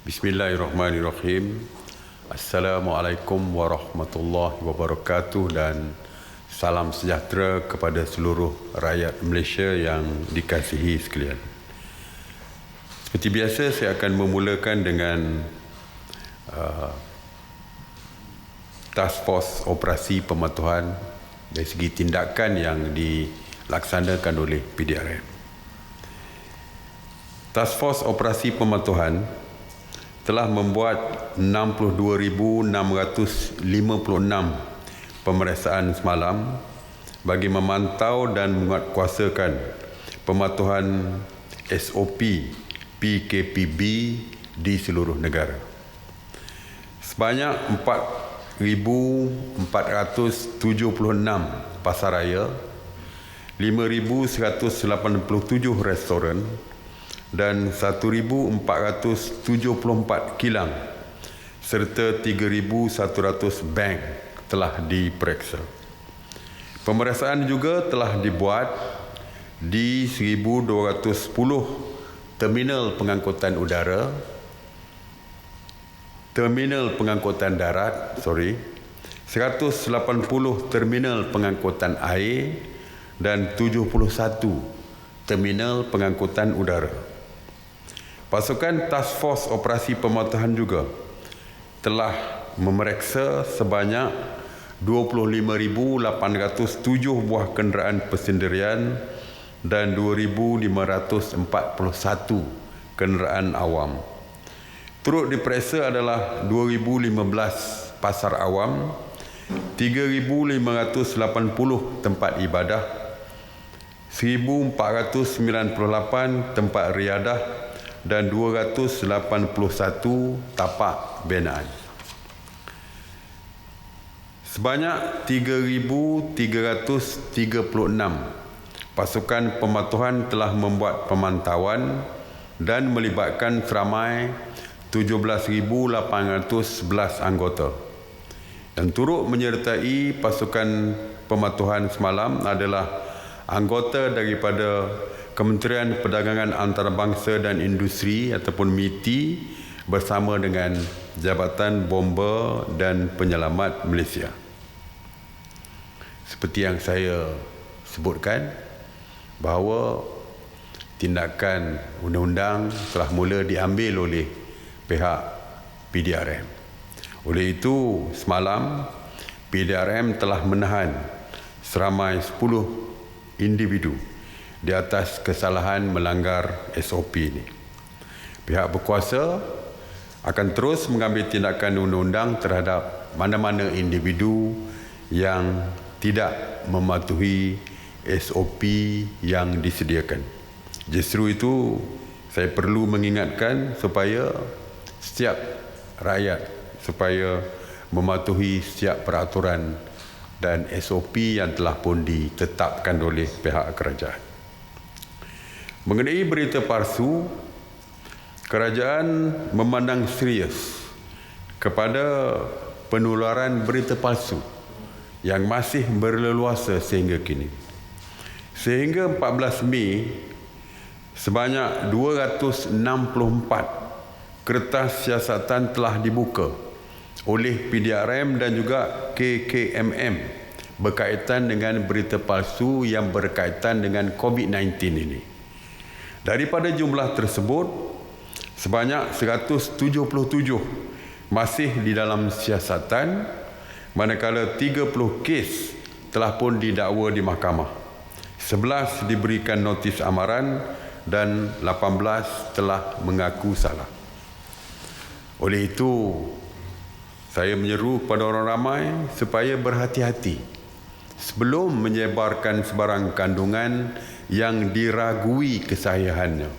Bismillahirrahmanirrahim. Assalamualaikum warahmatullahi wabarakatuh dan salam sejahtera kepada seluruh rakyat Malaysia yang dikasihi sekalian. Seperti biasa, saya akan memulakan dengan Task Force Operasi Pematuhan dari segi tindakan yang dilaksanakan oleh PDRM. Task Force Operasi Pematuhan telah membuat 62,656 pemeriksaan semalam bagi memantau dan menguatkuasakan pematuhan SOP PKPB di seluruh negara. Sebanyak 4,476 pasaraya, 5,187 restoran dan 1,474 kilang serta 3,100 bank telah diperiksa. Pemeriksaan juga telah dibuat di 1,210 terminal pengangkutan darat, 180 terminal pengangkutan air dan 71 terminal pengangkutan udara. Pasukan Task Force Operasi Pematuhan juga telah memeriksa sebanyak 25,807 buah kenderaan persendirian dan 2,541 kenderaan awam. Turut diperiksa adalah 2,015 pasar awam, 3,580 tempat ibadah, 1,498 tempat riadah dan 281 tapak binaan. Sebanyak 3,336 pasukan pematuhan telah membuat pemantauan dan melibatkan seramai 17,811 anggota. Dan turut menyertai pasukan pematuhan semalam adalah anggota daripada Kementerian Perdagangan Antarabangsa dan Industri ataupun MITI bersama dengan Jabatan Bomba dan Penyelamat Malaysia. Seperti yang saya sebutkan, bahawa tindakan undang-undang telah mula diambil oleh pihak PDRM. Oleh itu, semalam PDRM telah menahan seramai 10 individu di atas kesalahan melanggar SOP ini. Pihak berkuasa akan terus mengambil tindakan undang-undang terhadap mana-mana individu yang tidak mematuhi SOP yang disediakan. Justru itu, saya perlu mengingatkan supaya setiap rakyat supaya mematuhi setiap peraturan dan SOP yang telah pun ditetapkan oleh pihak kerajaan. Mengenai berita palsu, kerajaan memandang serius kepada penularan berita palsu yang masih berleluasa sehingga kini. Sehingga 14 Mei, sebanyak 264 kertas siasatan telah dibuka oleh PDRM dan juga KKMM berkaitan dengan berita palsu yang berkaitan dengan COVID-19 ini. Daripada jumlah tersebut, sebanyak 177 masih di dalam siasatan, manakala 30 kes telah pun didakwa di mahkamah. 11 diberikan notis amaran dan 18 telah mengaku salah. Oleh itu, saya menyeru kepada orang ramai supaya berhati-hati sebelum menyebarkan sebarang kandungan yang diragui kesahihannya.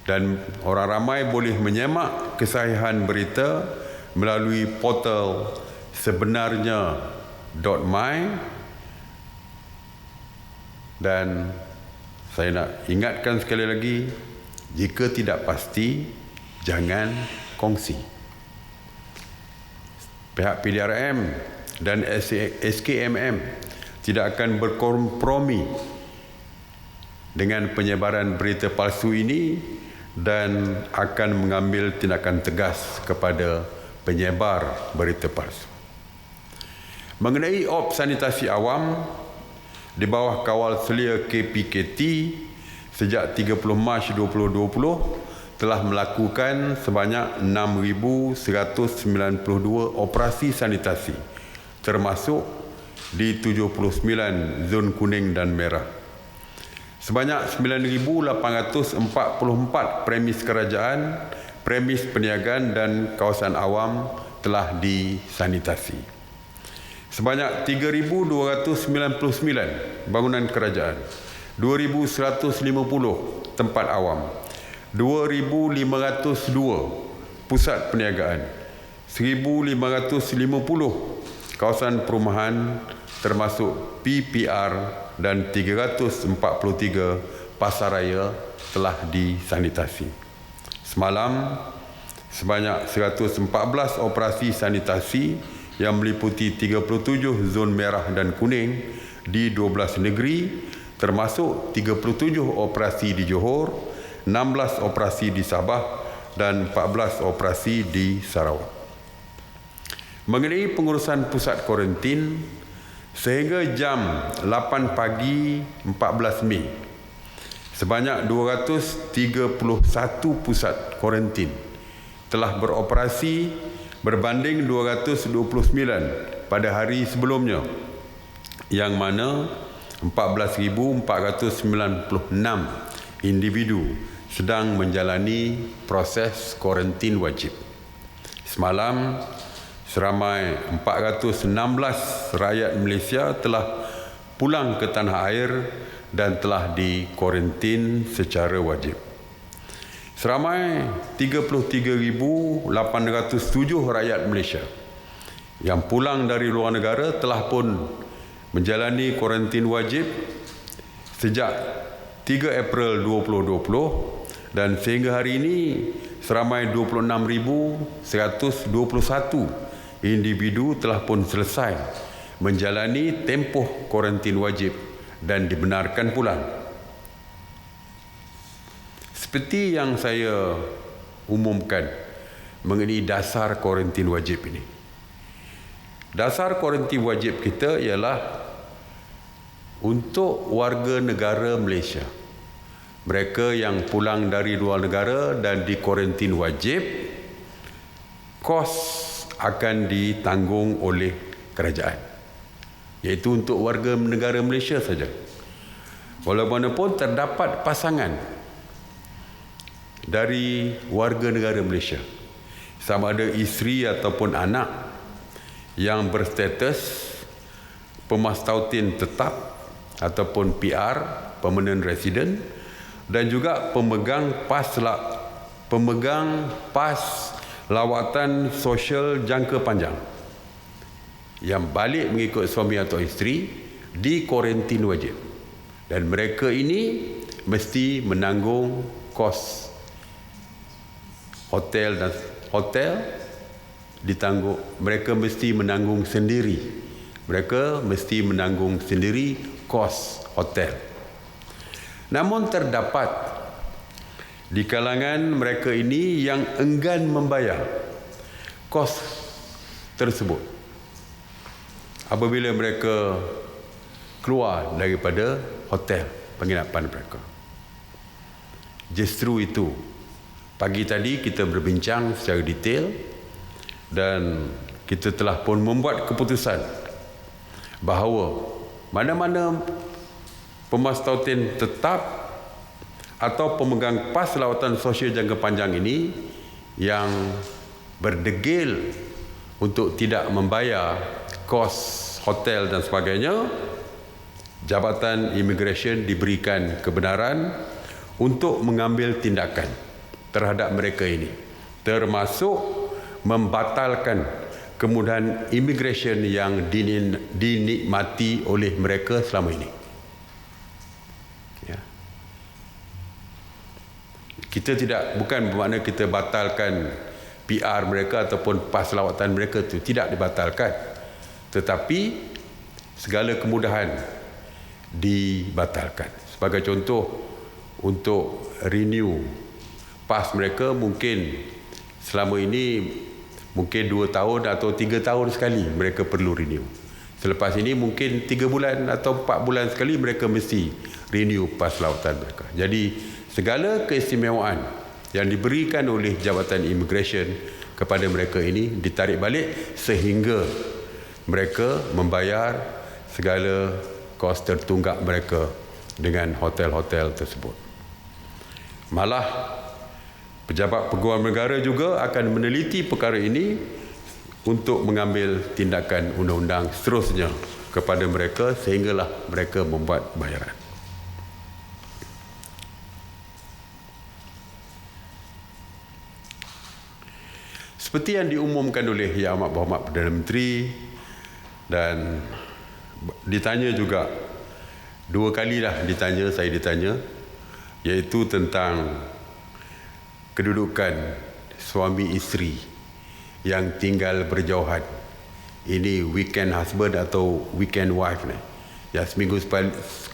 Dan orang ramai boleh menyemak kesahihan berita melalui portal sebenarnya.my. Dan saya nak ingatkan sekali lagi, jika tidak pasti, jangan kongsi. Pihak PDRM dan SKMM tidak akan berkompromi dengan penyebaran berita palsu ini dan akan mengambil tindakan tegas kepada penyebar berita palsu. Mengenai op sanitasi awam, di bawah kawal selia KPKT sejak 30 Mac 2020 telah melakukan sebanyak 6,192 operasi sanitasi, termasuk di 79 zon kuning dan merah. Sebanyak 9,844 premis kerajaan, premis perniagaan dan kawasan awam telah disanitasi. Sebanyak 3,299 bangunan kerajaan, 2,150 tempat awam, 2,502 pusat perniagaan, 1,550 kawasan perumahan termasuk PPR dan 343 pasaraya telah disanitasi. Semalam, sebanyak 114 operasi sanitasi yang meliputi 37 zon merah dan kuning di 12 negeri, termasuk 37 operasi di Johor, 16 operasi di Sabah dan 14 operasi di Sarawak. Mengenai pengurusan pusat kuarantin, sehingga jam 8 pagi 14 Mei, sebanyak 231 pusat kuarantin telah beroperasi berbanding 229 pada hari sebelumnya, yang mana 14,496 individu sedang menjalani proses kuarantin wajib. Semalam, seramai 416 rakyat Malaysia telah pulang ke tanah air dan telah dikuarantin secara wajib. Seramai 33,807 rakyat Malaysia yang pulang dari luar negara telah pun menjalani kuarantin wajib sejak 3 April 2020 dan sehingga hari ini seramai 26,121 individu telah pun selesai menjalani tempoh kuarantin wajib dan dibenarkan pulang. Seperti yang saya umumkan mengenai dasar kuarantin wajib ini. Dasar kuarantin wajib kita ialah untuk warga negara Malaysia. Mereka yang pulang dari luar negara dan dikuarantin wajib, kos akan ditanggung oleh kerajaan, iaitu untuk warga negara Malaysia saja. Walaupun terdapat pasangan dari warga negara Malaysia, sama ada isteri ataupun anak yang berstatus pemastautin tetap ataupun PR, permanent resident, dan juga pemegang pas lawatan sosial jangka panjang yang balik mengikut suami atau isteri di kuarantin wajib, dan mereka ini mesti menanggung kos hotel ditanggung. Mereka mesti menanggung sendiri. Mereka mesti menanggung sendiri kos hotel. Namun terdapat di kalangan mereka ini yang enggan membayar kos tersebut apabila mereka keluar daripada hotel penginapan mereka. Justru itu, pagi tadi kita berbincang secara detail dan kita telah pun membuat keputusan bahawa mana-mana pemastautin tetap atau pemegang pas lawatan sosial jangka panjang ini yang berdegil untuk tidak membayar kos hotel dan sebagainya, Jabatan Imigresen diberikan kebenaran untuk mengambil tindakan terhadap mereka ini, termasuk membatalkan kemudahan imigresen yang dinikmati oleh mereka selama ini. Kita bukan bermakna kita batalkan PR mereka ataupun pas lawatan mereka itu, tidak dibatalkan. Tetapi segala kemudahan dibatalkan. Sebagai contoh, untuk renew PAS mereka mungkin selama ini mungkin 2 tahun atau 3 tahun sekali mereka perlu renew. Selepas ini mungkin 3 bulan atau 4 bulan sekali mereka mesti renew PAS lawatan mereka. Jadi segala keistimewaan yang diberikan oleh Jabatan Immigration kepada mereka ini ditarik balik sehingga mereka membayar segala kos tertunggak mereka dengan hotel-hotel tersebut. Malah pejabat peguam negara juga akan meneliti perkara ini untuk mengambil tindakan undang-undang seterusnya kepada mereka sehinggalah mereka membuat bayaran. Seperti yang diumumkan oleh Yang Amat Berhormat Perdana Menteri dan ditanya juga 2 kali dah saya ditanya, iaitu tentang kedudukan suami isteri yang tinggal berjauhan. Ini weekend husband atau weekend wife ni. Yang seminggu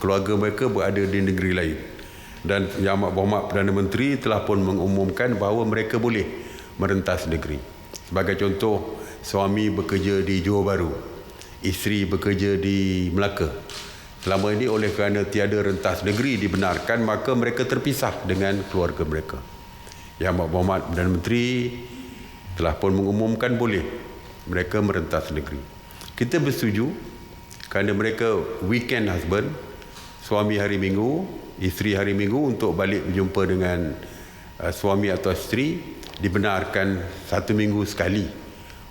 keluarga mereka berada di negeri lain. Dan Yang Amat Berhormat Perdana Menteri telah pun mengumumkan bahawa mereka boleh merentas negeri. Sebagai contoh, suami bekerja di Johor Bahru, isteri bekerja di Melaka. Selama ini oleh kerana tiada rentas negeri dibenarkan, maka mereka terpisah dengan keluarga mereka. Yang Amat Berhormat Perdana Menteri telah pun mengumumkan boleh mereka merentas negeri. Kita bersetuju kerana mereka weekend husband, suami hari Minggu, isteri hari Minggu untuk balik berjumpa dengan suami atau isteri, dibenarkan 1 minggu sekali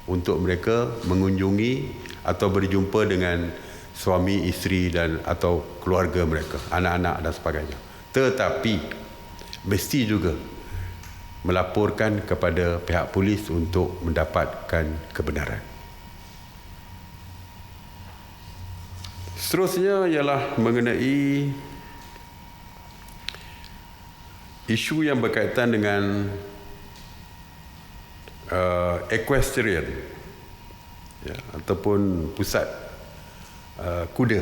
untuk mereka mengunjungi atau berjumpa dengan suami, isteri dan atau keluarga mereka, anak-anak dan sebagainya. Tetapi mesti juga melaporkan kepada pihak polis untuk mendapatkan kebenaran. Seterusnya ialah mengenai isu yang berkaitan dengan equestrian, ya, ataupun pusat kuda.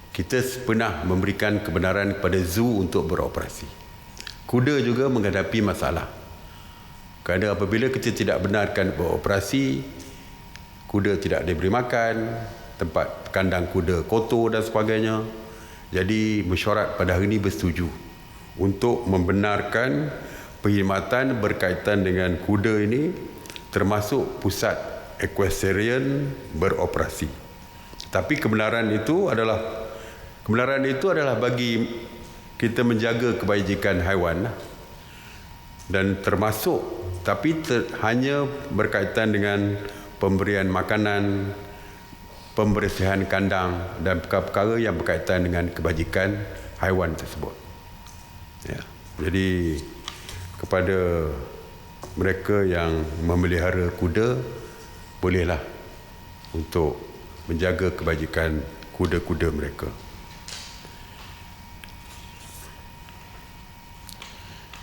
Kita pernah memberikan kebenaran kepada zoo untuk beroperasi. Kuda juga menghadapi masalah. Kerana apabila kita tidak benarkan beroperasi, kuda tidak diberi makan, tempat kandang kuda kotor dan sebagainya. Jadi mesyuarat pada hari ini bersetuju untuk membenarkan perkhidmatan berkaitan dengan kuda ini, termasuk pusat equestrian beroperasi. Tapi kebenaran itu adalah bagi kita menjaga kebajikan haiwan dan termasuk, tapi hanya berkaitan dengan pemberian makanan, pembersihan kandang dan perkara-perkara yang berkaitan dengan kebajikan haiwan tersebut. Ya. Jadi kepada mereka yang memelihara kuda, bolehlah untuk menjaga kebajikan kuda-kuda mereka.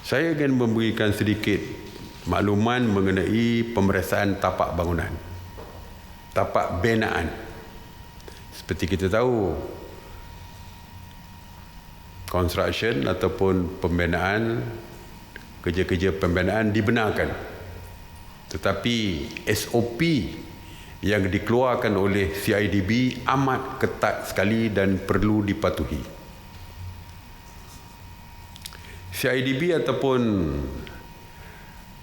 Saya ingin memberikan sedikit makluman mengenai pemeriksaan tapak bangunan, tapak binaan. Seperti kita tahu, construction ataupun pembinaan, kerja-kerja pembinaan dibenarkan. Tetapi SOP yang dikeluarkan oleh CIDB amat ketat sekali dan perlu dipatuhi. CIDB ataupun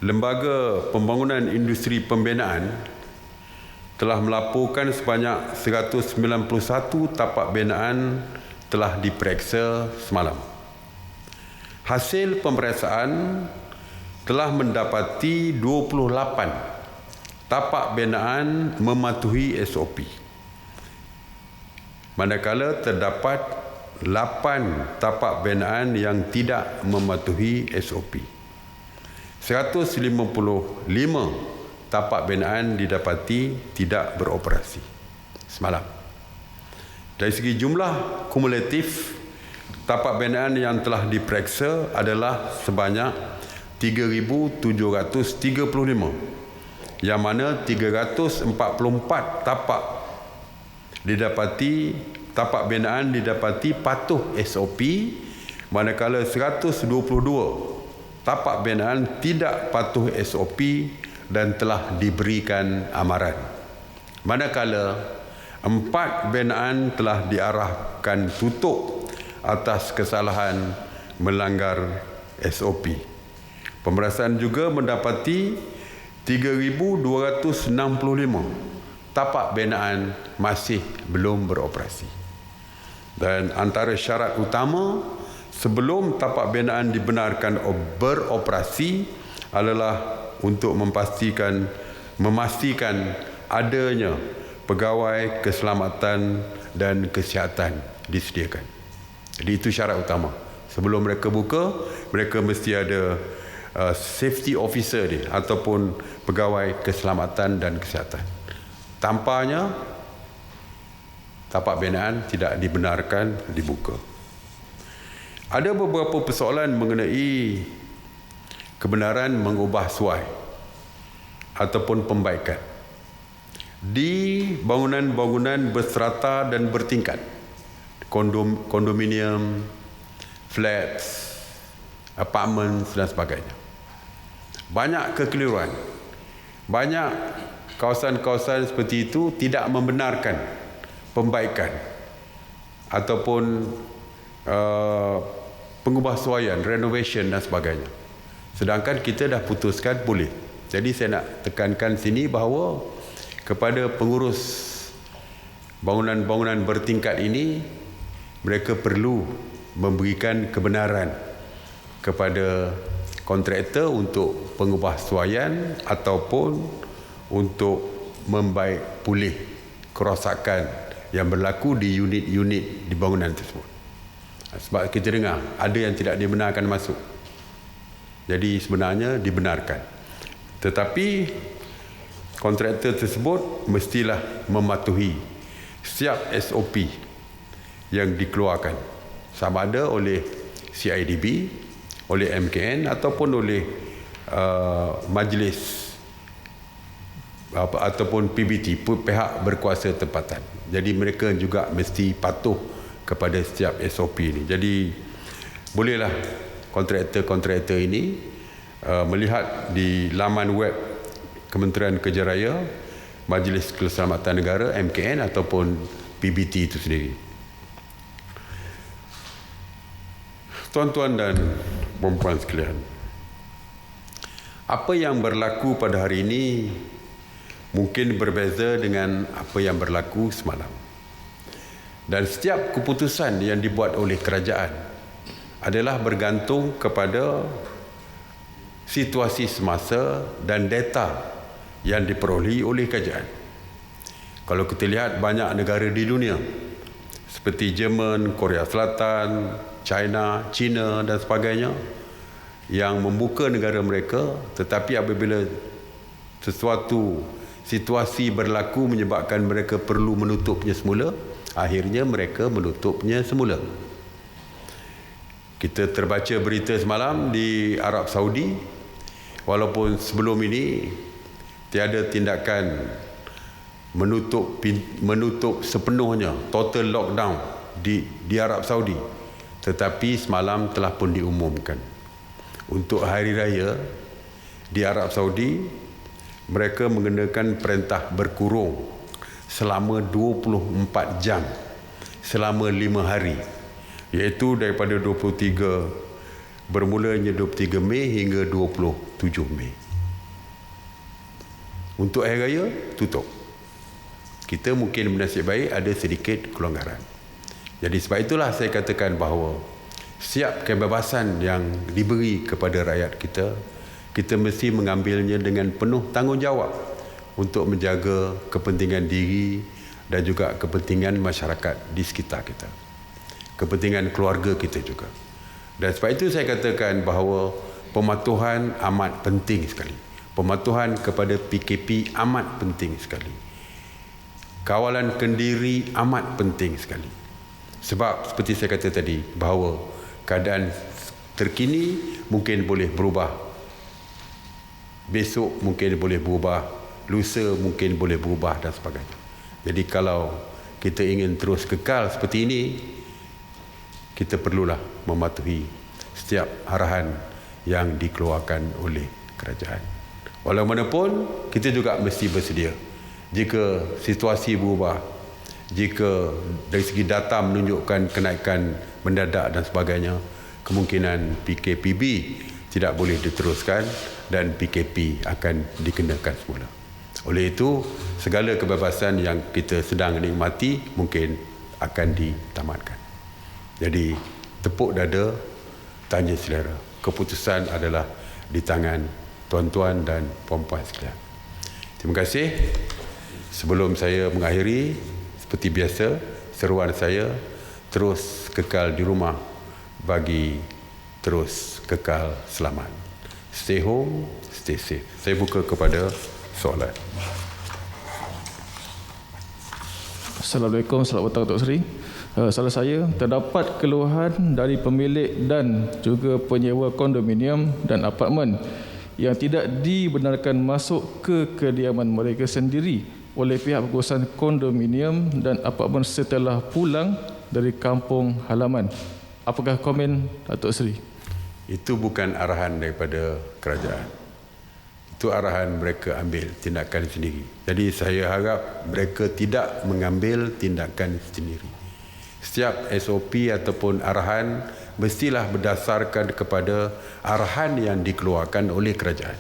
Lembaga Pembangunan Industri Pembinaan telah melaporkan sebanyak 191 tapak binaan telah diperiksa semalam. Hasil pemeriksaan telah mendapati 28 tapak binaan mematuhi SOP. Manakala terdapat 8 tapak binaan yang tidak mematuhi SOP. 155 tapak binaan didapati tidak beroperasi semalam. Dari segi jumlah kumulatif, tapak binaan yang telah diperiksa adalah sebanyak 3,735, yang mana 344 tapak binaan didapati patuh SOP, manakala 122 tapak binaan tidak patuh SOP dan telah diberikan amaran. Manakala 4 binaan telah diarahkan tutup atas kesalahan melanggar SOP. Pemeriksaan juga mendapati 3,265 tapak binaan masih belum beroperasi. Dan antara syarat utama sebelum tapak binaan dibenarkan beroperasi adalah untuk memastikan adanya pegawai keselamatan dan kesihatan disediakan. Jadi itu syarat utama. Sebelum mereka buka, mereka mesti ada safety officer dia ataupun pegawai keselamatan dan kesihatan. Tanpanya tapak binaan tidak dibenarkan dibuka. Ada beberapa persoalan mengenai kebenaran mengubah suai ataupun pembaikan di bangunan-bangunan berserata dan bertingkat, kondominium, flats, apartments dan sebagainya. Banyak kekeliruan. Banyak kawasan-kawasan seperti itu tidak membenarkan pembaikan ataupun pengubahsuaian, renovation dan sebagainya. Sedangkan kita dah putuskan boleh. Jadi saya nak tekankan sini bahawa kepada pengurus bangunan-bangunan bertingkat ini, mereka perlu memberikan kebenaran kepada kontraktor untuk pengubahsuaian ataupun untuk membaik pulih kerosakan yang berlaku di unit-unit di bangunan tersebut. Sebab kita dengar ada yang tidak dibenarkan masuk. Jadi sebenarnya dibenarkan. Tetapi kontraktor tersebut mestilah mematuhi setiap SOP yang dikeluarkan, sama ada oleh CIDB, oleh MKN ataupun oleh majlis ataupun PBT, pihak berkuasa tempatan. Jadi mereka juga mesti patuh kepada setiap SOP ini. Jadi bolehlah kontraktor-kontraktor ini melihat di laman web Kementerian Kerja Raya, Majlis Keselamatan Negara, MKN ataupun PBT itu sendiri. Tuan-tuan dan puan-puan sekalian, apa yang berlaku pada hari ini mungkin berbeza dengan apa yang berlaku semalam. Dan setiap keputusan yang dibuat oleh kerajaan adalah bergantung kepada situasi semasa dan data yang diperolehi oleh kerajaan. Kalau kita lihat banyak negara di dunia seperti Jerman, Korea Selatan, China dan sebagainya yang membuka negara mereka, tetapi apabila sesuatu situasi berlaku menyebabkan mereka perlu menutupnya semula, akhirnya mereka menutupnya semula. Kita terbaca berita semalam di Arab Saudi, walaupun sebelum ini tiada tindakan menutup sepenuhnya, total lockdown di Arab Saudi, tetapi semalam telah pun diumumkan untuk hari raya di Arab Saudi mereka mengenakan perintah berkurung selama 24 jam selama 5 hari, iaitu daripada 23 bermulanya 23 Mei hingga 27 Mei. Untuk hari raya tutup. Kita mungkin bernasib baik ada sedikit kelonggaran. Jadi sebab itulah saya katakan bahawa setiap kebebasan yang diberi kepada rakyat kita, kita mesti mengambilnya dengan penuh tanggungjawab untuk menjaga kepentingan diri dan juga kepentingan masyarakat di sekitar kita, kepentingan keluarga kita juga. Dan sebab itu saya katakan bahawa pematuhan amat penting sekali. Pematuhan kepada PKP amat penting sekali. Kawalan kendiri amat penting sekali. Sebab seperti saya kata tadi bahawa keadaan terkini mungkin boleh berubah. Besok mungkin boleh berubah, lusa mungkin boleh berubah dan sebagainya. Jadi kalau kita ingin terus kekal seperti ini, kita perlulah mematuhi setiap arahan yang dikeluarkan oleh kerajaan. Walaupun kita juga mesti bersedia jika situasi berubah, jika dari segi data menunjukkan kenaikan mendadak dan sebagainya, kemungkinan PKPB tidak boleh diteruskan dan PKP akan dikenakan semula. Oleh itu, segala kebebasan yang kita sedang nikmati mungkin akan ditamatkan. Jadi, tepuk dada, tanya selera. Keputusan adalah di tangan tuan-tuan dan puan-puan sekalian. Terima kasih. Sebelum saya mengakhiri, seperti biasa, seruan saya terus kekal di rumah bagi terus kekal selamat. Stay home, stay safe. Saya buka kepada soalan. Assalamualaikum, selamat petang Tok Seri. Salah saya, terdapat keluhan dari pemilik dan juga penyewa kondominium dan apartmen yang tidak dibenarkan masuk ke kediaman mereka sendiri oleh pihak pengurusan kondominium dan apartmen setelah pulang dari kampung halaman. Apakah komen Datuk Seri? Itu bukan arahan daripada kerajaan. Itu arahan mereka ambil tindakan sendiri. Jadi saya harap mereka tidak mengambil tindakan sendiri. Setiap SOP ataupun arahan mestilah berdasarkan kepada arahan yang dikeluarkan oleh kerajaan.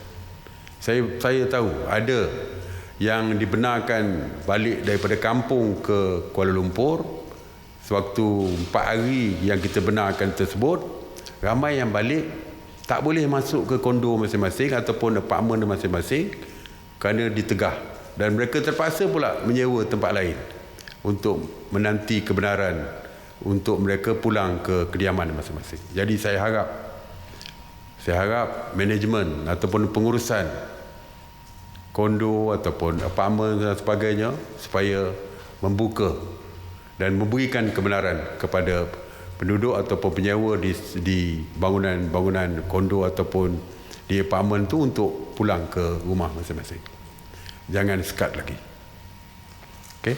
Saya tahu ada yang dibenarkan balik daripada kampung ke Kuala Lumpur. Sewaktu 4 hari yang kita benarkan tersebut, ramai yang balik tak boleh masuk ke kondo masing-masing ataupun apartmen masing-masing kerana ditegah, dan mereka terpaksa pula menyewa tempat lain untuk menanti kebenaran untuk mereka pulang ke kediaman masing-masing. Jadi saya harap manajemen ataupun pengurusan kondo ataupun apartmen dan sebagainya supaya membuka dan memberikan kebenaran kepada penduduk ataupun penyewa di bangunan-bangunan kondo ataupun di apartmen tu untuk pulang ke rumah masing-masing. Jangan sekat lagi. Okey?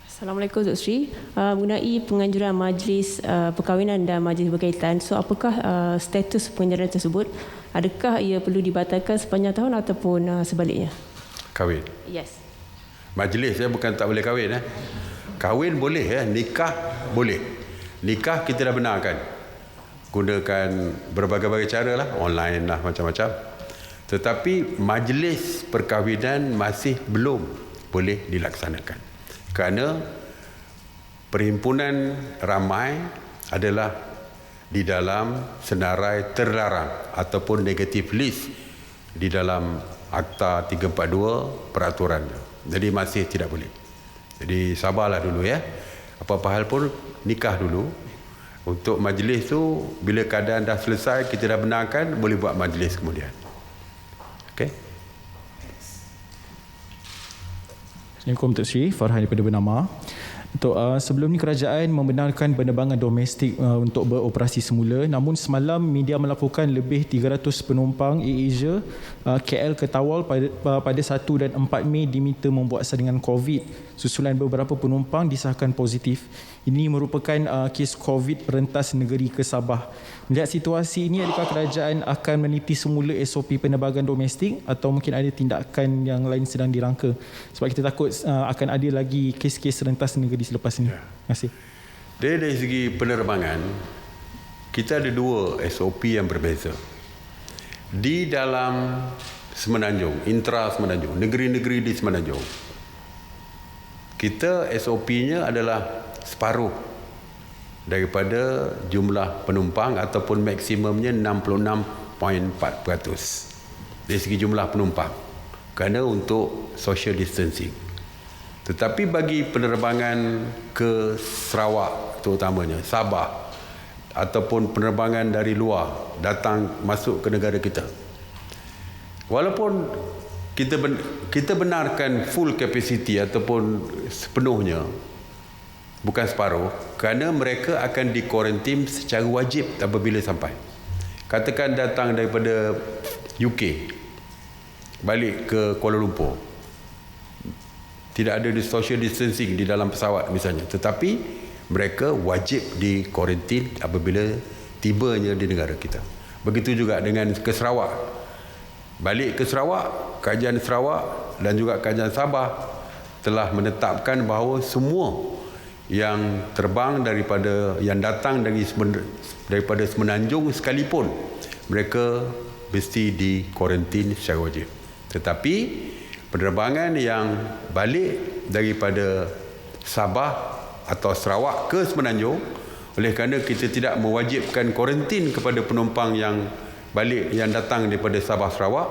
Assalamualaikum Dr. Sri. Mengenai penganjuran majlis perkahwinan dan majlis berkaitan, so apakah status penganjuran tersebut? Adakah ia perlu dibatalkan sepanjang tahun ataupun sebaliknya? Kahwin. Yes. Majlis bukan tak boleh kahwin. Kahwin boleh, nikah boleh. Nikah kita dah benarkan. Gunakan berbagai-bagai cara lah, online lah, macam-macam. Tetapi majlis perkahwinan masih belum boleh dilaksanakan. Kerana perhimpunan ramai adalah di dalam senarai terlarang ataupun negative list di dalam Akta 342 peraturannya. Jadi masih tidak boleh. Jadi sabarlah dulu Apa-apa hal pun nikah dulu. Untuk majlis tu bila keadaan dah selesai, kita dah benarkan, boleh buat majlis kemudian. Okey. Assalamualaikum Tok Sri, Farhan daripada Bernama. Untuk sebelum ni kerajaan membenarkan penerbangan domestik untuk beroperasi semula, namun semalam media melaporkan lebih 300 penumpang AirAsia KL ke Tawau pada 1 dan 4 Mei diminta membuat saringan COVID susulan beberapa penumpang disahkan positif. Ini merupakan kes COVID perentas negeri ke Sabah. Melihat situasi ini, adakah kerajaan akan meneliti semula SOP penerbangan domestik atau mungkin ada tindakan yang lain sedang dirangka? Sebab kita takut akan ada lagi kes-kes rentas negeri selepas ini. Terima kasih. Dari segi penerbangan, kita ada 2 SOP yang berbeza. Di dalam Semenanjung, intra Semenanjung, negeri-negeri di Semenanjung, kita SOP-nya adalah separuh daripada jumlah penumpang ataupun maksimumnya 66.4% dari segi jumlah penumpang kerana untuk social distancing. Tetapi bagi penerbangan ke Sarawak terutamanya, Sabah ataupun penerbangan dari luar datang masuk ke negara kita, walaupun kita benarkan full capacity ataupun sepenuhnya, bukan separuh, kerana mereka akan dikuarantin secara wajib apabila sampai. Katakan datang daripada UK balik ke Kuala Lumpur, Tidak ada social distancing di dalam pesawat misalnya. Tetapi mereka wajib di kuarantin apabila tibanya di negara kita. Begitu juga dengan ke Sarawak. Balik ke Sarawak, Kajian Sarawak dan juga Kajian Sabah telah menetapkan bahawa semua yang terbang yang datang daripada Semenanjung sekalipun, mereka mesti di kuarantin secara wajib. Tetapi penerbangan yang balik daripada Sabah atau Sarawak ke Semenanjung, oleh kerana kita tidak mewajibkan kuarantin kepada penumpang yang balik yang datang daripada Sabah Sarawak,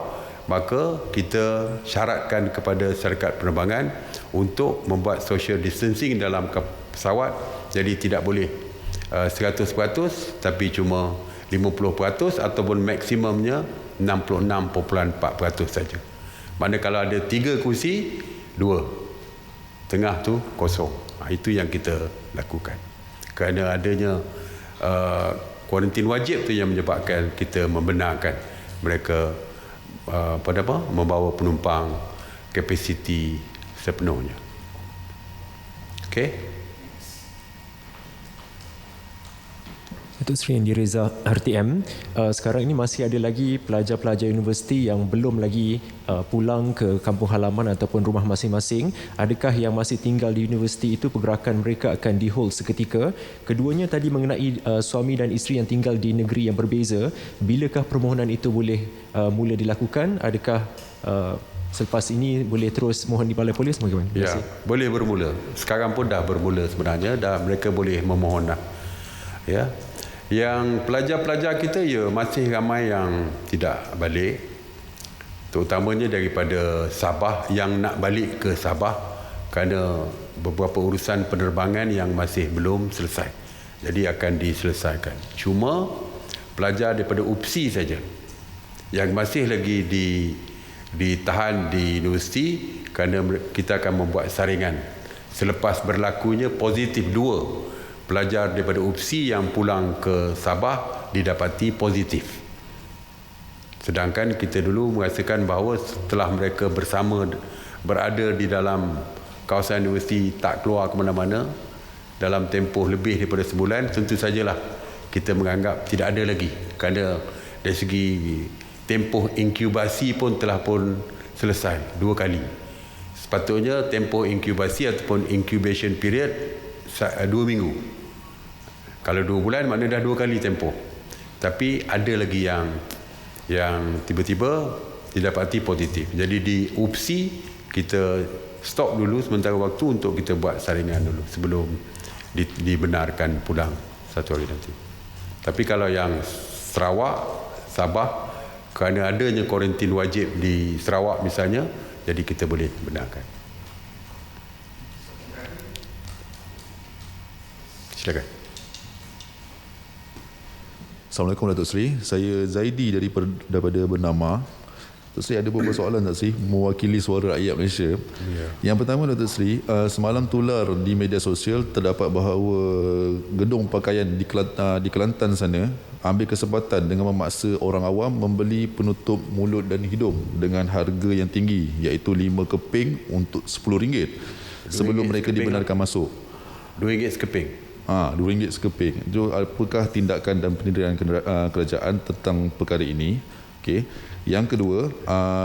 maka kita syaratkan kepada syarikat penerbangan untuk membuat social distancing dalam pesawat. Jadi tidak boleh 100% tapi cuma 50% ataupun maksimumnya 66.4% saja. Mana kalau ada 3 kursi, 2 tengah tu kosong. Itu yang kita lakukan. Kerana adanya kuarantin wajib tu yang menyebabkan kita membenarkan mereka membawa penumpang kapasiti sepenuhnya. Okey. Datuk Seri Indi Reza RTM, sekarang ini masih ada lagi pelajar-pelajar universiti yang belum lagi pulang ke kampung halaman ataupun rumah masing-masing. Adakah yang masih tinggal di universiti itu pergerakan mereka akan di-hold seketika? Keduanya tadi mengenai suami dan isteri yang tinggal di negeri yang berbeza. Bilakah permohonan itu boleh mula dilakukan? Adakah selepas ini boleh terus mohon di Balai Polis? Bagaimana? Ya, boleh bermula. Sekarang pun dah bermula sebenarnya. Dah mereka boleh memohon dah. Ya. Yang pelajar-pelajar kita masih ramai yang tidak balik, terutamanya daripada Sabah yang nak balik ke Sabah kerana beberapa urusan penerbangan yang masih belum selesai, jadi akan diselesaikan. Cuma pelajar daripada UPSI saja yang masih lagi ditahan di universiti kerana kita akan membuat saringan selepas berlakunya positif 2 pelajar daripada UPSI yang pulang ke Sabah didapati positif. Sedangkan kita dulu merasakan bahawa setelah mereka bersama berada di dalam kawasan universiti tak keluar ke mana-mana dalam tempoh lebih daripada sebulan, tentu sajalah kita menganggap tidak ada lagi, kerana dari segi tempoh inkubasi pun telah pun selesai 2 kali. Sepatutnya tempoh inkubasi ataupun incubation period 2 minggu. Kalau 2 bulan maknanya dah 2 kali tempoh. Tapi ada lagi yang tiba-tiba didapati positif. Jadi di UPSI kita stop dulu sementara waktu untuk kita buat saringan dulu sebelum dibenarkan pulang satu hari nanti. Tapi kalau yang Sarawak, Sabah, kerana adanya kuarantin wajib di Sarawak misalnya, jadi kita boleh benarkan. Silakan. Assalamualaikum Datuk Seri. Saya Zaidi daripada Bernama. Datuk Seri, ada beberapa soalan Datuk Seri mewakili suara rakyat Malaysia. Yang pertama Datuk Seri, semalam tular di media sosial terdapat bahawa gedung pakaian di Kelantan sana ambil kesempatan dengan memaksa orang awam membeli penutup mulut dan hidung dengan harga yang tinggi, iaitu 5 keping untuk RM10 sebelum mereka dibenarkan masuk. RM2 sekeping. RM2 sekeping. So, apakah tindakan dan pendirian kerajaan tentang perkara ini? Okey. Yang kedua,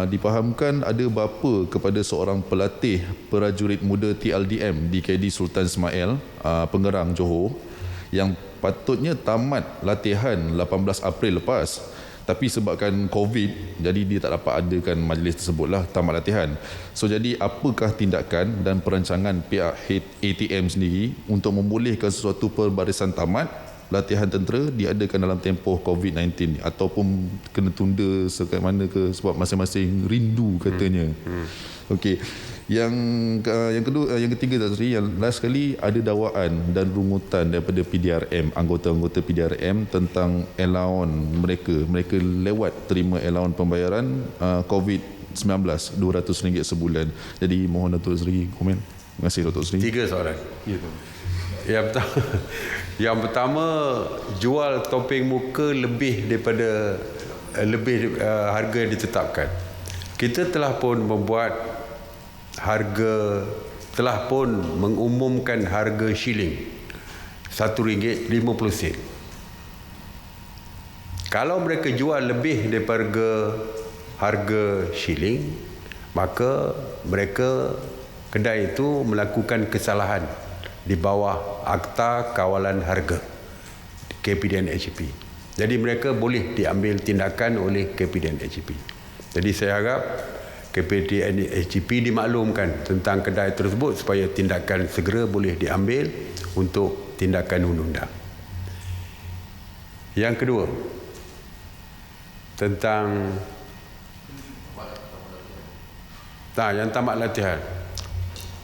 dipahamkan ada bapa kepada seorang pelatih prajurit muda TLDM di KD Sultan Ismail, Pengerang, Johor, yang patutnya tamat latihan 18 April lepas. Tapi sebabkan COVID, jadi dia tak dapat adakan majlis tersebutlah, tamat latihan. So jadi apakah tindakan dan perancangan pihak ATM sendiri untuk membolehkan sesuatu perbarisan tamat latihan tentera diadakan dalam tempoh COVID-19 ataupun kena tunda sekat mana ke sebab masing-masing rindu katanya. Okey. Yang ketiga Datuk Seri, yang last kali ada dakwaan dan rungutan daripada PDRM, anggota-anggota PDRM tentang allowance mereka lewat terima allowance pembayaran COVID-19 RM200 sebulan. Jadi mohon Datuk Seri komen. Terima kasih Datuk Seri. 3 soalan. Yang pertama, jual topeng muka lebih daripada harga yang ditetapkan. Kita telah pun membuat harga telah pun mengumumkan harga shilling RM1.50. Kalau mereka jual lebih daripada harga shilling, maka mereka kedai itu melakukan kesalahan di bawah Akta Kawalan Harga KPDN HEP. Jadi mereka boleh diambil tindakan oleh KPDN HEP. Jadi saya harap KPDN HEP dimaklumkan tentang kedai tersebut supaya tindakan segera boleh diambil untuk tindakan undang-undang. Yang kedua, tentang yang tamat latihan.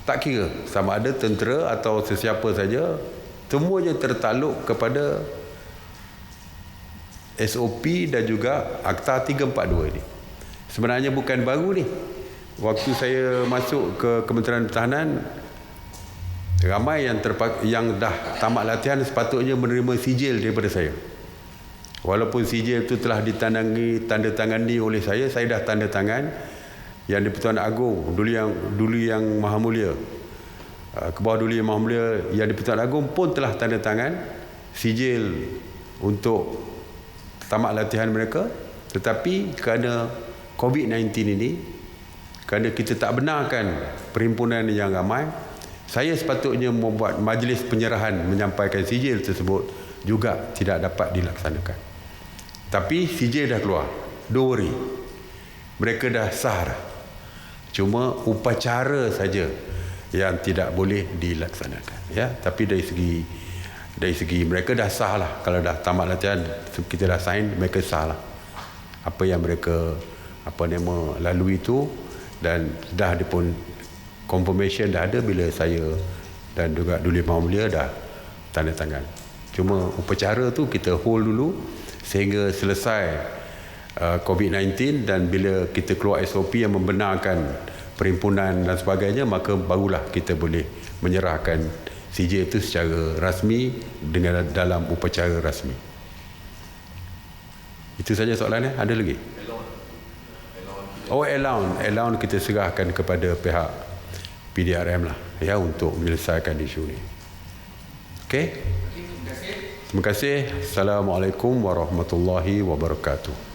Tak kira sama ada tentera atau sesiapa saja, semuanya tertakluk kepada SOP dan juga Akta 342 ini. Sebenarnya bukan baru ni. Waktu saya masuk ke Kementerian Pertahanan, ramai yang dah tamat latihan sepatutnya menerima sijil daripada saya. Walaupun sijil itu telah tanda tangani oleh saya dah tanda tangan. Yang di-Pertuan Agong dulu yang Maha Mulia, ke bawah dulu yang Maha Mulia, yang di-Pertuan Agong pun telah tanda tangan sijil untuk tamat latihan mereka. Tetapi kerana COVID-19 ini, kerana kita tak benarkan perhimpunan yang ramai, saya sepatutnya membuat majlis penyerahan menyampaikan sijil tersebut juga tidak dapat dilaksanakan. Tapi sijil dah keluar, don't worry, mereka dah sah dah. Cuma upacara saja yang tidak boleh dilaksanakan, ya. Tapi dari segi mereka dah sah lah. Kalau dah tamat latihan, kita dah sign, mereka sah lah apa yang mereka lalui itu. Dan dah ada pun confirmation dah ada bila saya dan juga Duli Maha Mulia dah tanda tangan. Cuma upacara tu kita hold dulu sehingga selesai COVID-19, dan bila kita keluar SOP yang membenarkan perhimpunan dan sebagainya, maka barulah kita boleh menyerahkan sijil itu secara rasmi dengan dalam upacara rasmi. Itu saja soalannya. Ada lagi? Allowance kita serahkan kepada pihak PDRM lah, ya, untuk menyelesaikan isu ni. Okey? Terima kasih. Assalamualaikum warahmatullahi wabarakatuh.